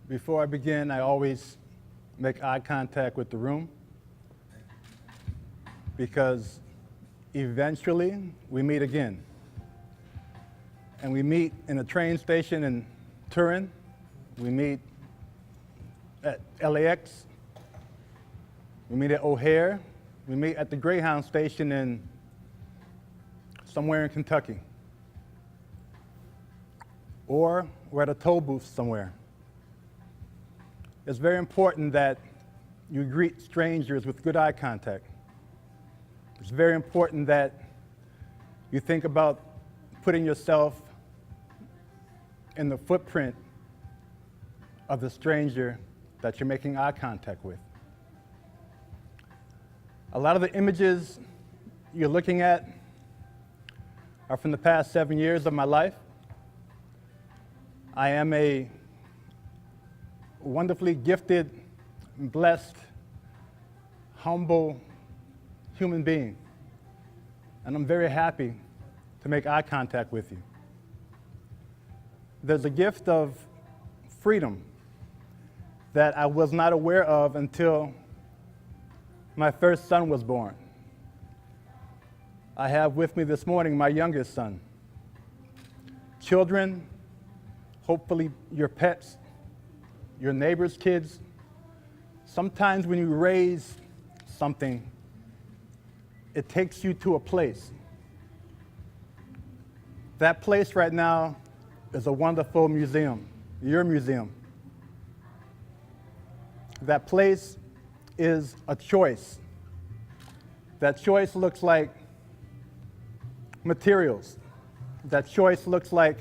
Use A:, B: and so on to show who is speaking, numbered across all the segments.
A: Before I begin, I always make eye contact with the room because eventually we meet again. And we meet in a train station in Turin. We meet at LAX. We meet at O'Hare. We meet at the Greyhound station in somewhere in Kentucky. Or we're at a toll booth somewhere. It's very important that you greet strangers with good eye contact. It's very important that you think about putting yourself in the footprint of the stranger that you're making eye contact with. A lot of the images you're looking at are from the past 7 years of my life. I am a wonderfully gifted, blessed, humble human being. And I'm very happy to make eye contact with you. There's a gift of freedom that I was not aware of until my first son was born. I have with me this morning my youngest son. Children, hopefully your pets, your neighbor's kids, sometimes when you raise something, it takes you to a place. That place right now is a wonderful museum, your museum. That place is a choice. That choice looks like materials. That choice looks like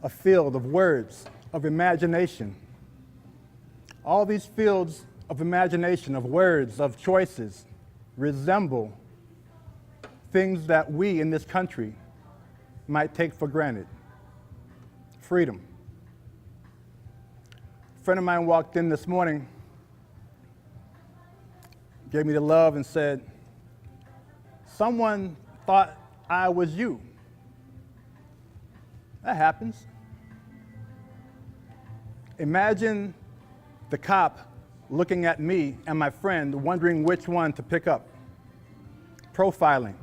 A: a field of words, of imagination. All these fields of imagination, of words, of choices, resemble things that we in this country might take for granted. Freedom. A friend of mine walked in this morning, gave me the love and said, "Someone thought I was you." That happens. Imagine the cop looking at me and my friend, wondering which one to pick up. Profiling.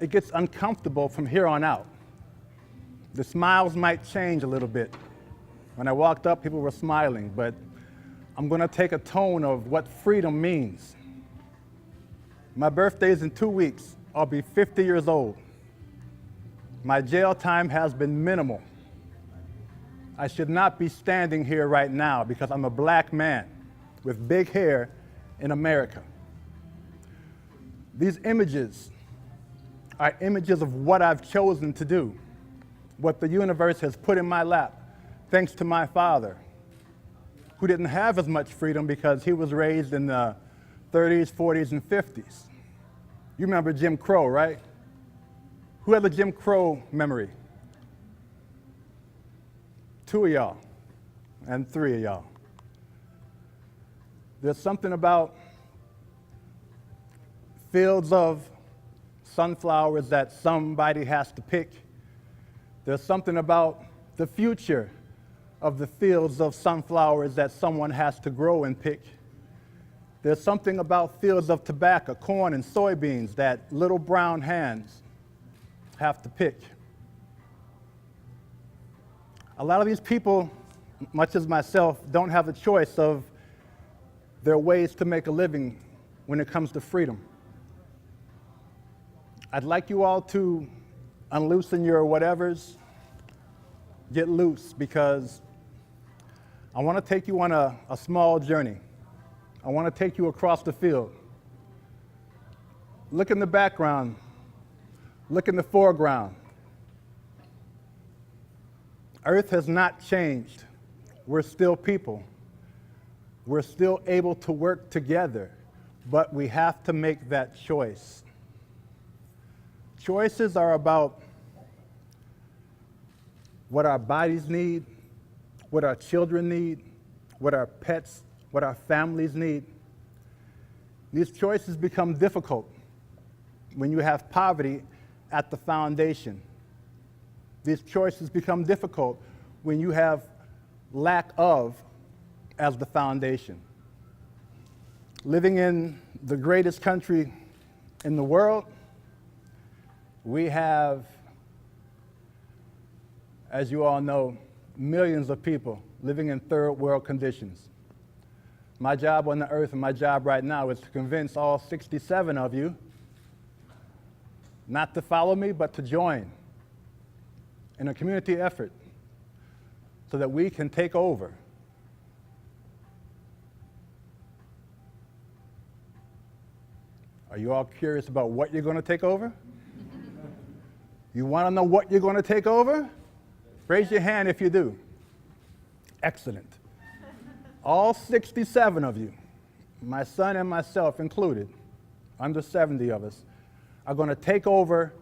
A: It gets uncomfortable from here on out. The smiles might change a little bit. When I walked up, people were smiling, but I'm going to take a tone of what freedom means. My birthday is in 2 weeks. I'll be 50 years old. My jail time has been minimal. I should not be standing here right now because I'm a black man with big hair in America. These images are images of what I've chosen to do, what the universe has put in my lap, thanks to my father, who didn't have as much freedom because he was raised in the 30s, 40s, and 50s. You remember Jim Crow, right? Who has a Jim Crow memory? 2 of y'all and 3 of y'all. There's something about fields of sunflowers that somebody has to pick. There's something about the future of the fields of sunflowers that someone has to grow and pick. There's something about fields of tobacco, corn, and soybeans that little brown hands have to pick. A lot of these people, much as myself, don't have a choice of their ways to make a living when it comes to freedom. I'd like you all to unloosen your whatevers, get loose, because I want to take you on a small journey. I want to take you across the field. Look in the background. Look in the foreground. Earth has not changed. We're still people. We're still able to work together, but we have to make that choice. Choices are about what our bodies need, what our children need, what our pets, what our families need. These choices become difficult when you have poverty at the foundation. These choices become difficult when you have lack of as the foundation. Living in the greatest country in the world, we have, as you all know, millions of people living in third world conditions. My job on the earth and my job right now is to convince all 67 of you not to follow me, but to join in a community effort so that we can take over. Are you all curious about what you're going to take over? You want to know what you're going to take over? Raise your hand if you do. Excellent. All 67 of you, my son and myself included, under 70 of us, are going to take over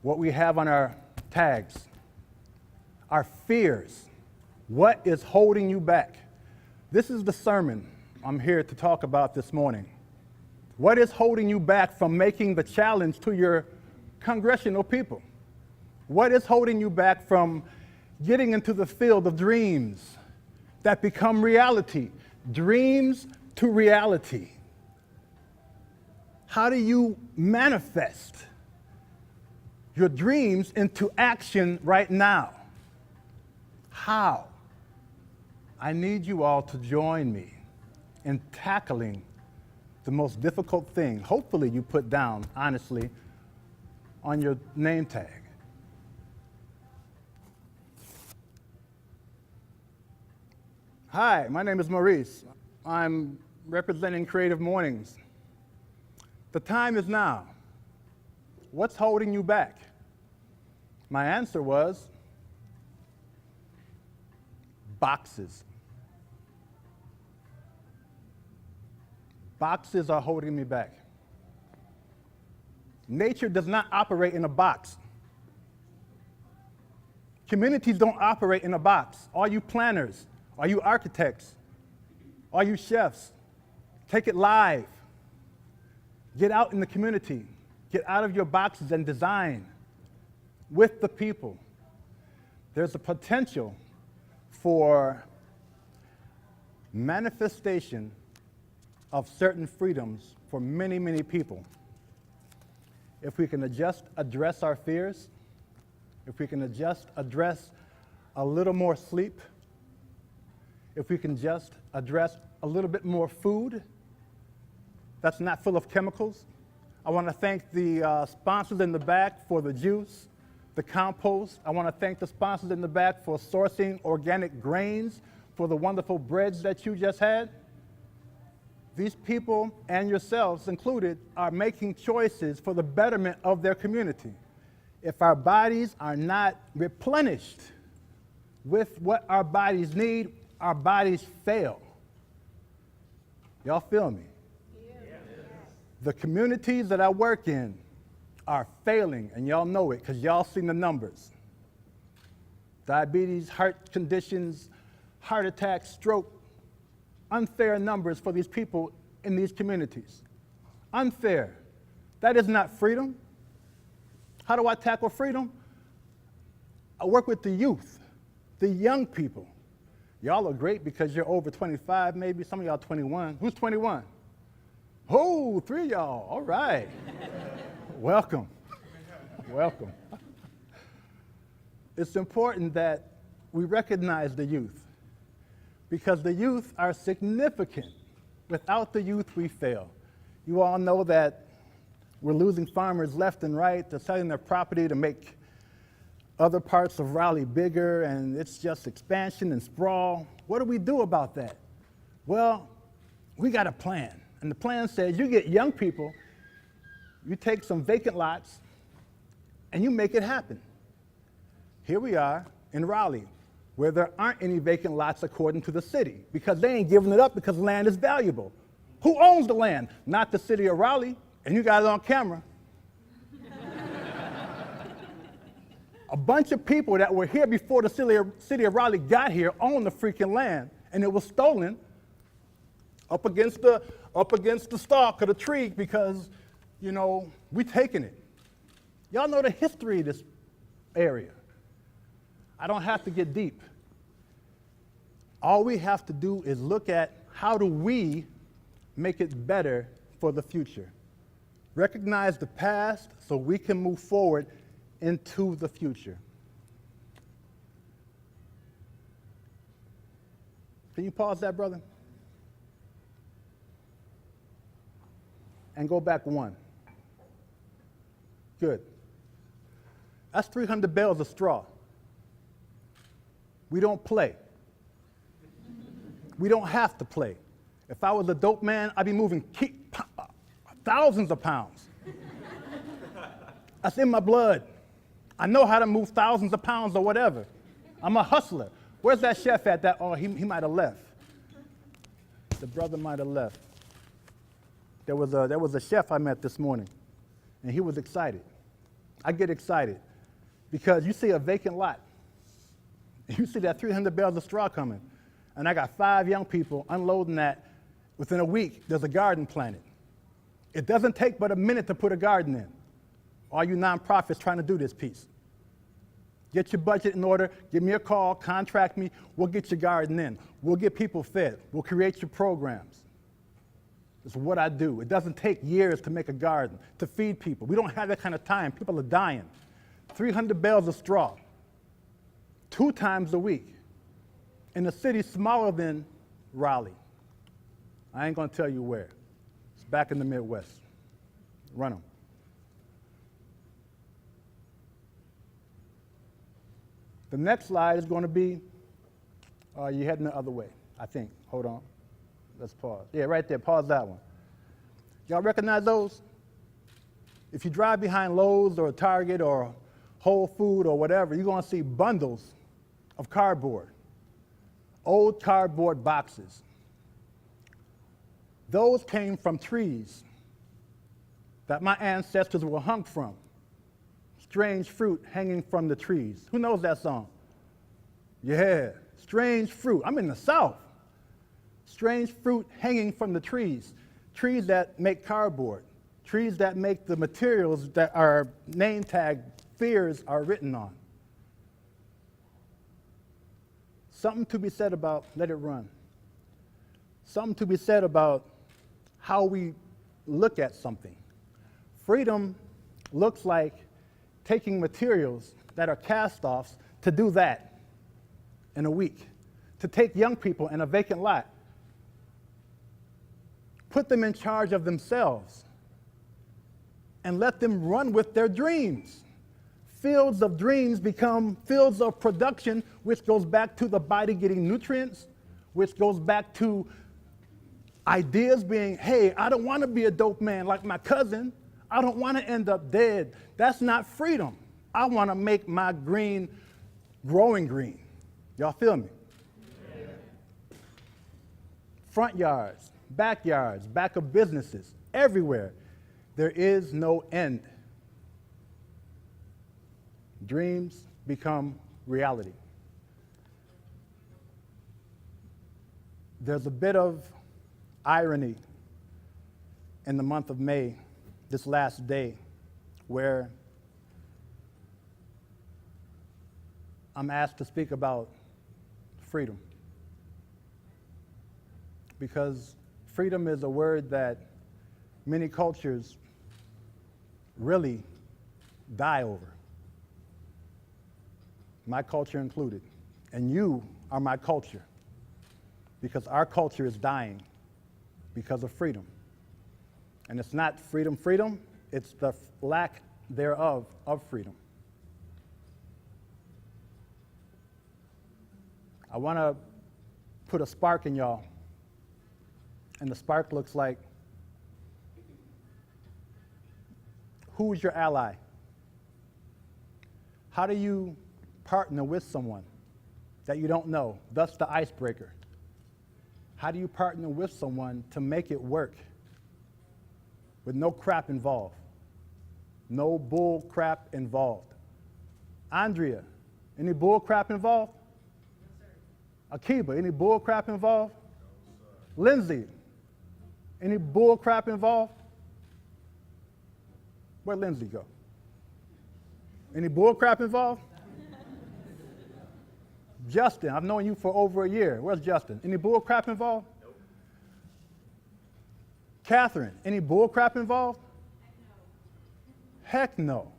A: what we have on our tags, our fears. What is holding you back? This is the sermon I'm here to talk about this morning. What is holding you back from making the challenge to your congressional people? What is holding you back from getting into the field of dreams that become reality? Dreams to reality. How do you manifest your dreams into action right now? How? I need you all to join me in tackling the most difficult thing, hopefully you put down, honestly, on your name tag. Hi, my name is Maurice. I'm representing Creative Mornings. The time is now. What's holding you back? My answer was boxes. Boxes are holding me back. Nature does not operate in a box. Communities don't operate in a box. All you planners, all you architects, all you chefs, take it live. Get out in the community. Get out of your boxes and design with the people. There's a potential for manifestation of certain freedoms for many, many people. If we can just address our fears, if we can just address a little more sleep, if we can just address a little bit more food that's not full of chemicals. I want to thank the sponsors in the back for the juice, the compost. I want to thank the sponsors in the back for sourcing organic grains for the wonderful breads that you just had. These people, and yourselves included, are making choices for the betterment of their community. If our bodies are not replenished with what our bodies need, our bodies fail. Y'all feel me? Yes. The communities that I work in are failing, and y'all know it because y'all seen the numbers. Diabetes, heart conditions, heart attacks, stroke. Unfair numbers for these people in these communities. Unfair. That is not freedom. How do I tackle freedom? I work with the youth, the young people. Y'all are great because you're over 25, maybe. Some of y'all 21. Who's 21? Oh, 3 of y'all. All right. Welcome. Welcome. It's important that we recognize the youth, because the youth are significant. Without the youth, we fail. You all know that we're losing farmers left and right. They're selling their property to make other parts of Raleigh bigger, and it's just expansion and sprawl. What do we do about that? Well, we got a plan. And the plan says you get young people, you take some vacant lots, and you make it happen. Here we are in Raleigh. where there aren't any vacant lots according to the city, because they ain't giving it up because land is valuable. Who owns the land? Not the city of Raleigh, and you got it on camera. A bunch of people that were here before the city of Raleigh got here owned the freaking land, and it was stolen up against the stalk of the tree because, we taking it. Y'all know the history of this area. I don't have to get deep. All we have to do is look at how do we make it better for the future. Recognize the past so we can move forward into the future. Can you pause that, brother? And go back one. Good. That's 300 bales of straw. We don't play. We don't have to play. If I was a dope man, I'd be moving thousands of pounds. That's in my blood. I know how to move thousands of pounds or whatever. I'm a hustler. Where's that chef at? He might have left. The brother might have left. There was a chef I met this morning, and he was excited. I get excited because you see a vacant lot. You see that 300 bales of straw coming, and I got 5 young people unloading that. Within a week, there's a garden planted. It doesn't take but a minute to put a garden in. All you nonprofits trying to do this piece. Get your budget in order, give me a call, contract me, we'll get your garden in. We'll get people fed, we'll create your programs. It's what I do. It doesn't take years to make a garden, to feed people. We don't have that kind of time. People are dying. 300 bales of straw, 2 times a week, in a city smaller than Raleigh. I ain't gonna tell you where. It's back in the Midwest. Run them. The next slide is going to be, you're heading the other way, I think. Hold on. Let's pause. Yeah, right there. Pause that one. Y'all recognize those? If you drive behind Lowe's or Target or Whole Food or whatever, you're going to see bundles of cardboard, old cardboard boxes. Those came from trees that my ancestors were hung from. Strange fruit hanging from the trees. Who knows that song? Yeah, strange fruit. I'm in the South. Strange fruit hanging from the trees. Trees that make cardboard. Trees that make the materials that our name tag fears are written on. Something to be said about let it run. Something to be said about how we look at something. Freedom looks like taking materials that are cast-offs to do that in a week, to take young people in a vacant lot, put them in charge of themselves, and let them run with their dreams. Fields of dreams become fields of production, which goes back to the body getting nutrients, which goes back to ideas being, hey, I don't want to be a dope man like my cousin. I don't want to end up dead. That's not freedom. I want to make my green growing green. Y'all feel me? Yeah. Front yards, backyards, back of businesses, everywhere. There is no end. Dreams become reality. There's a bit of irony in the month of May, this last day, where I'm asked to speak about freedom. Because freedom is a word that many cultures really die over. My culture included. And you are my culture. Because our culture is dying because of freedom. And it's not freedom, it's the lack thereof of freedom. I want to put a spark in y'all. And the spark looks like, who's your ally? How do you partner with someone that you don't know, thus the icebreaker. How do you partner with someone to make it work with no crap involved? No bull crap involved. Andrea, any bull crap involved? No, sir. Akiba, any bull crap involved? No, sir. Lindsay, any bull crap involved? Where'd Lindsay go? Any bull crap involved? Justin, I've known you for over a year. Where's Justin? Any bull crap involved? Nope. Catherine, any bull crap involved? Heck no.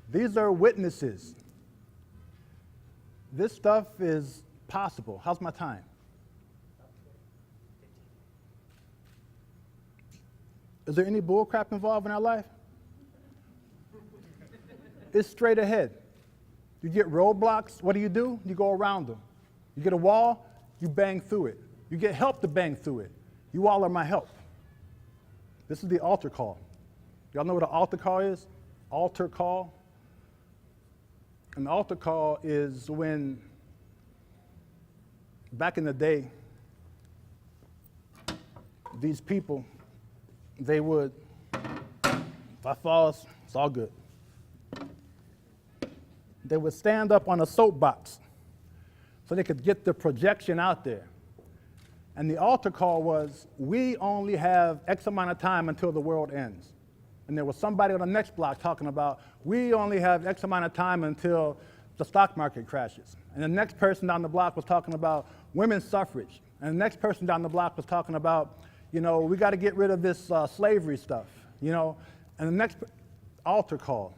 A: These are witnesses. This stuff is possible. How's my time? Is there any bull crap involved in our life? It's straight ahead. You get roadblocks, what do? You go around them. You get a wall, you bang through it. You get help to bang through it. You all are my help. This is the altar call. Y'all know what an altar call is? Altar call. An altar call is when, back in the day, these people, they would, if I fall, it's all good. They would stand up on a soapbox so they could get the projection out there. And the altar call was, we only have X amount of time until the world ends. And there was somebody on the next block talking about, we only have X amount of time until the stock market crashes. And the next person down the block was talking about women's suffrage. And the next person down the block was talking about, we got to get rid of this slavery stuff, And the next altar call.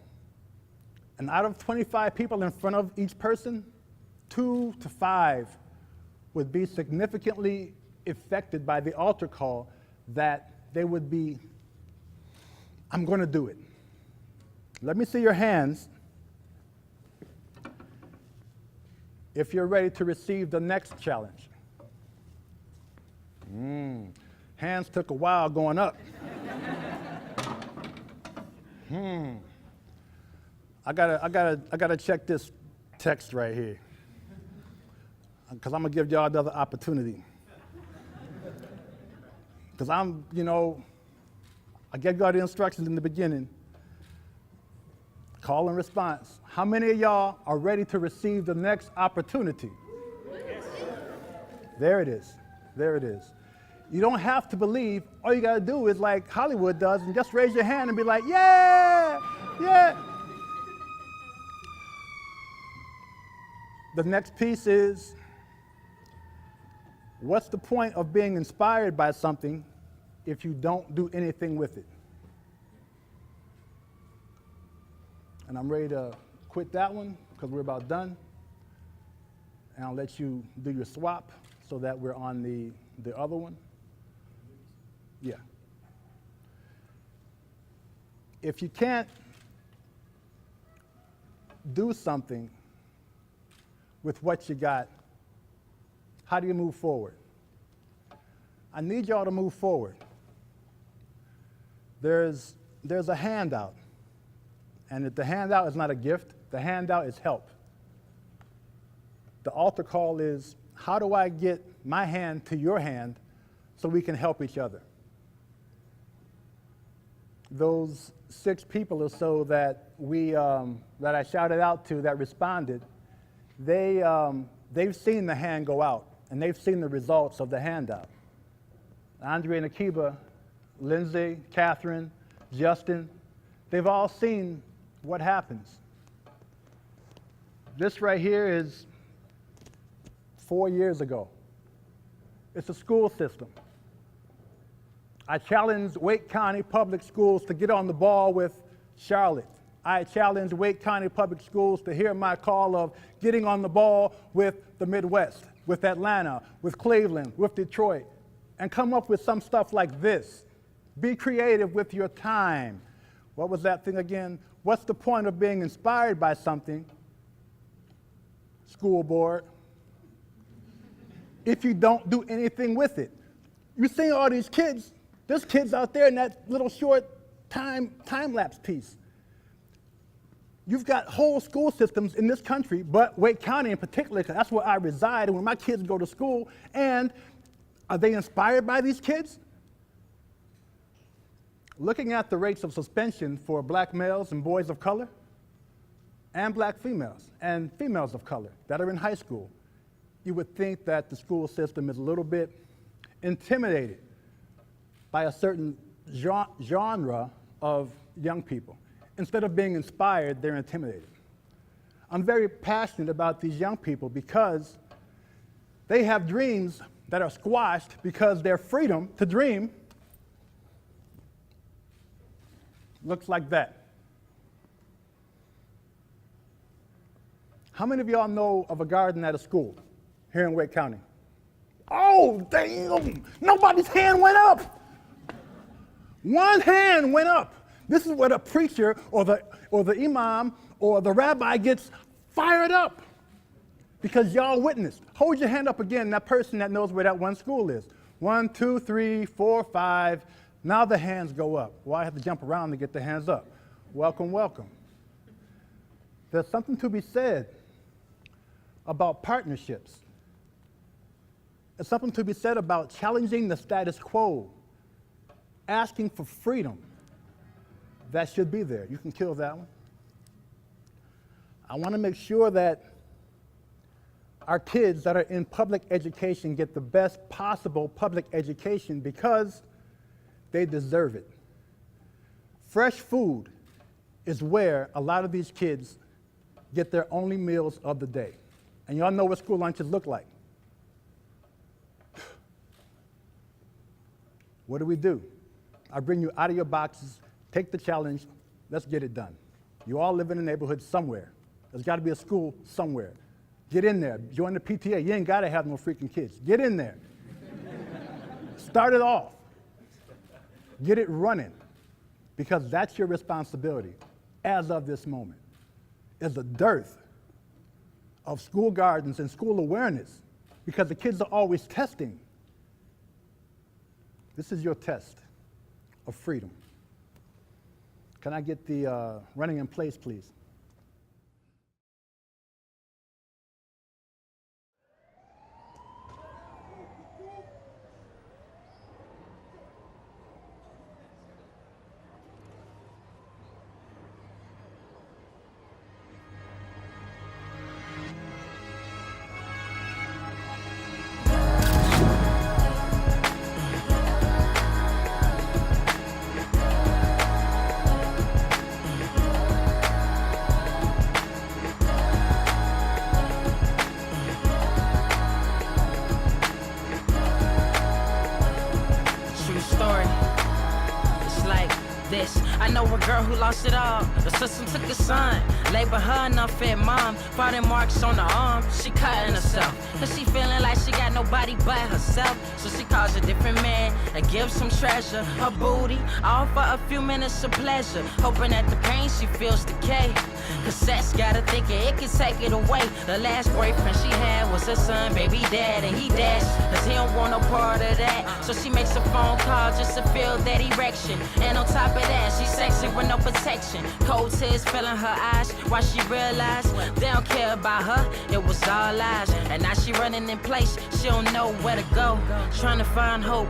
A: And out of 25 people in front of each person, 2 to 5 would be significantly affected by the altar call, that they would be, I'm going to do it. Let me see your hands if you're ready to receive the next challenge. Hands took a while going up. I gotta check this text right here, because I'm gonna give y'all another opportunity. Because I gave y'all the instructions in the beginning. Call and response. How many of y'all are ready to receive the next opportunity? Yes. There it is. There it is. You don't have to believe. All you gotta do is like Hollywood does, and just raise your hand and be like, yeah, yeah. The next piece is, what's the point of being inspired by something if you don't do anything with it? And I'm ready to quit that one because we're about done. And I'll let you do your swap so that we're on the other one. Yeah. If you can't do something with what you got, how do you move forward? I need y'all to move forward. There's a handout. And if the handout is not a gift, the handout is help. The altar call is, how do I get my hand to your hand so we can help each other? Those 6 people or so that that I shouted out to that responded, they've seen the hand go out, and they've seen the results of the handout. Andre and Akiba, Lindsay, Catherine, Justin, they've all seen what happens. This right here is 4 years ago. It's a school system. I challenged Wake County Public Schools to get on the ball with Charlotte. I challenged Wake County Public Schools to hear my call of getting on the ball with the Midwest, with Atlanta, with Cleveland, with Detroit, and come up with some stuff like this. Be creative with your time. What was that thing again? What's the point of being inspired by something, school board, if you don't do anything with it? You see all these kids, there's kids out there in that little short time-lapse piece. You've got whole school systems in this country, but Wake County in particular, because that's where I reside and where my kids go to school, and are they inspired by these kids? Looking at the rates of suspension for black males and boys of color, and black females and females of color that are in high school, you would think that the school system is a little bit intimidated by a certain genre of young people. Instead of being inspired, they're intimidated. I'm very passionate about these young people because they have dreams that are squashed because their freedom to dream looks like that. How many of y'all know of a garden at a school here in Wake County? Oh, damn! Nobody's hand went up. One hand went up. This is where the preacher or the imam or the rabbi gets fired up because y'all witnessed. Hold your hand up again, that person that knows where that one school is. 1, 2, 3, 4, 5. Now the hands go up. Well, I have to jump around to get the hands up. Welcome, welcome. There's something to be said about partnerships. There's something to be said about challenging the status quo, asking for freedom. That should be there. You can kill that one. I want to make sure that our kids that are in public education get the best possible public education because they deserve it. Fresh food is where a lot of these kids get their only meals of the day. And y'all know what school lunches look like. What do? I bring you out of your boxes, take the challenge, let's get it done. You all live in a neighborhood somewhere. There's got to be a school somewhere. Get in there, join the PTA. You ain't got to have no freaking kids. Get in there. Start it off. Get it running, because that's your responsibility as of this moment. There's a dearth of school gardens and school awareness because the kids are always testing. This is your test of freedom. Can I get the running in place, please?
B: I know a girl who lost it all. The system took his son, labeled her an unfit mom. Finding marks on her arm, she cutting herself. Cause she feeling like she got nobody but herself. So she calls a different man and gives some treasure. Her booty, all for a few minutes of pleasure. Hoping that the pain she feels decay. Cause sex got her thinking it can take it away. The last boyfriend she had was her son, baby dad, and he dashed cause he don't want no part of that. So she makes a phone call just to feel that erection. And on top of that, she's sexy with no protection. Cold tears filling her eyes while she realized they don't care about her, it was all lies. And now she running in place, she don't know where to go, trying to find hope.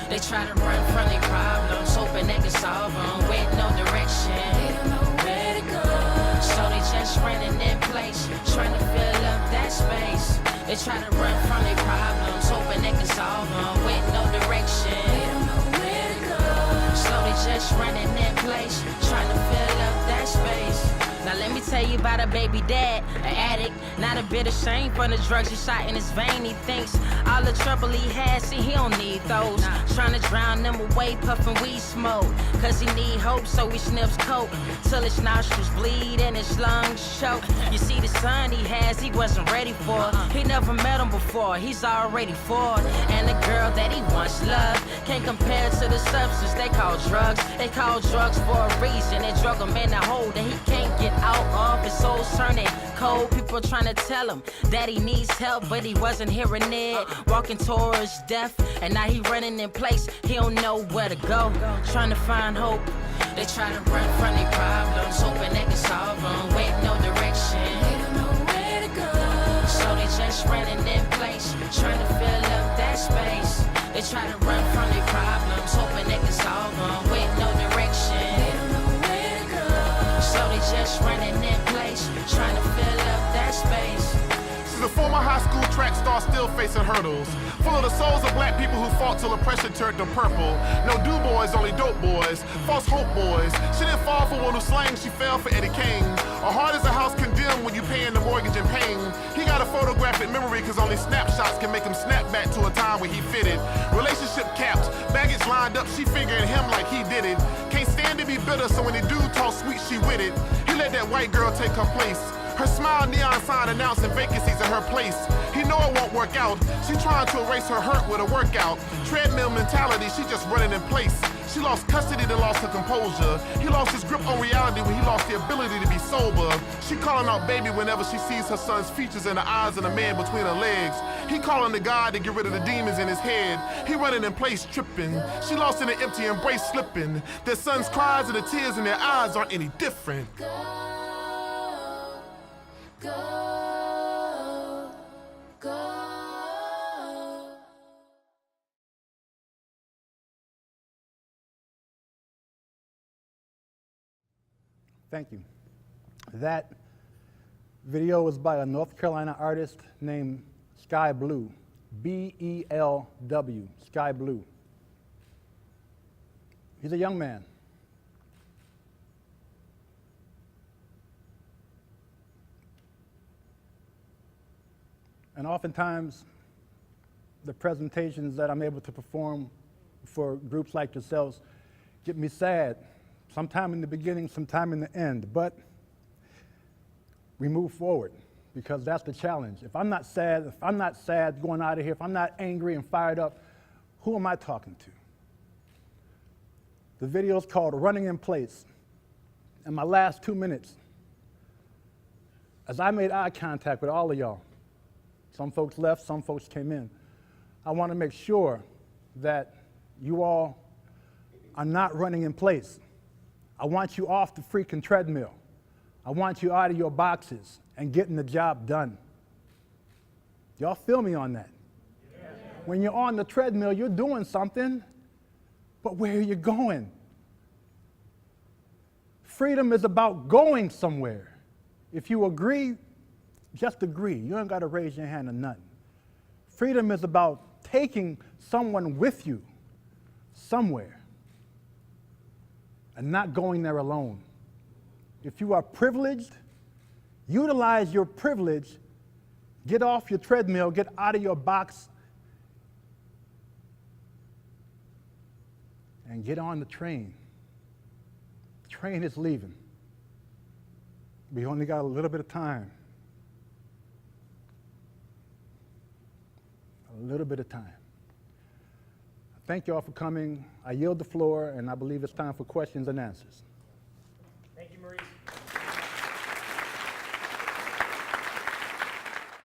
B: They try to run from their problems, hoping they can solve them with no direction. They don't know where to go, so they just running in place, trying to fill up that space. They try to run from their problems, hoping they can solve them with no direction. They don't know where to go, so they just running in place, trying to fill up that space. Now let me tell you about a baby dad, an addict, not a bit ashamed for the drugs he shot in his vein. He thinks all the trouble he has, see he don't need those. Trying to drown them away, puffing weed smoke. Cause he need hope, so he sniffs coke till his nostrils bleed and his lungs choke. You see the son he has, he wasn't ready for. He never met him before, he's already for. And the girl that he once loved can't compare to the substance they call drugs. They call drugs for a reason, they drug him in a hole that he can't get out of. His soul's turning cold, people trying to tell him that he needs help, but he wasn't hearing it. Walking towards death, and now he running in place, he don't know where to go, trying to find hope. They try to run from their problems, hoping they can solve them, with no direction. They don't know where to go. So they just running in place, trying to fill up that space. They try to run from their problems, hoping they can solve them, with no direction. They don't know where to go. So they just running in place, trying to fill up that space.
C: She's a former high school track star still facing hurdles. Full of the souls of black people who fought till oppression turned them purple. No do boys, only dope boys. False hope boys. She didn't fall for one who slang, she fell for Eddie King. A heart is a house condemned when you paying the mortgage and pain. He got a photographic memory cause only snapshots can make him snap back to a time where he fitted. Relationship capped, baggage lined up, she figuring him like he did it. Can't stand to be bitter, so when the dude talk sweet, she with it. He let that white girl take her place. Her smile neon sign announcing vacancies in her place. He know it won't work out. She trying to erase her hurt with a workout. Treadmill mentality, she just running in place. She lost custody, then lost her composure. He lost his grip on reality when he lost the ability to be sober. She calling out baby whenever she sees her son's features in the eyes of the man between her legs. He calling to God to get rid of the demons in his head. He running in place tripping. She lost in an empty embrace slipping. Their son's cries and the tears in their eyes aren't any different.
B: Go, go.
A: Thank you. That video was by a North Carolina artist named Sky Blue, B-E-L-W, Sky Blue. He's a young man. And oftentimes, the presentations that I'm able to perform for groups like yourselves get me sad, sometime in the beginning, sometime in the end, but we move forward because that's the challenge. If I'm not sad going out of here, if I'm not angry and fired up, who am I talking to? The video is called Running in Place. In my last 2 minutes, as I made eye contact with all of y'all, some folks left, some folks came in. I want to make sure that you all are not running in place. I want you off the freaking treadmill. I want you out of your boxes and getting the job done. Y'all feel me on that? Yeah. When you're on the treadmill, you're doing something, but where are you going? Freedom is about going somewhere. If you agree, just agree. You don't got to raise your hand or nothing. Freedom is about taking someone with you somewhere and not going there alone. If you are privileged, utilize your privilege, get off your treadmill, get out of your box, and get on the train. The train is leaving. We only got a little bit of time. A little bit of time. Thank you all for coming. I yield the floor, and I believe it's time for questions and answers.
D: Thank you, Maurice.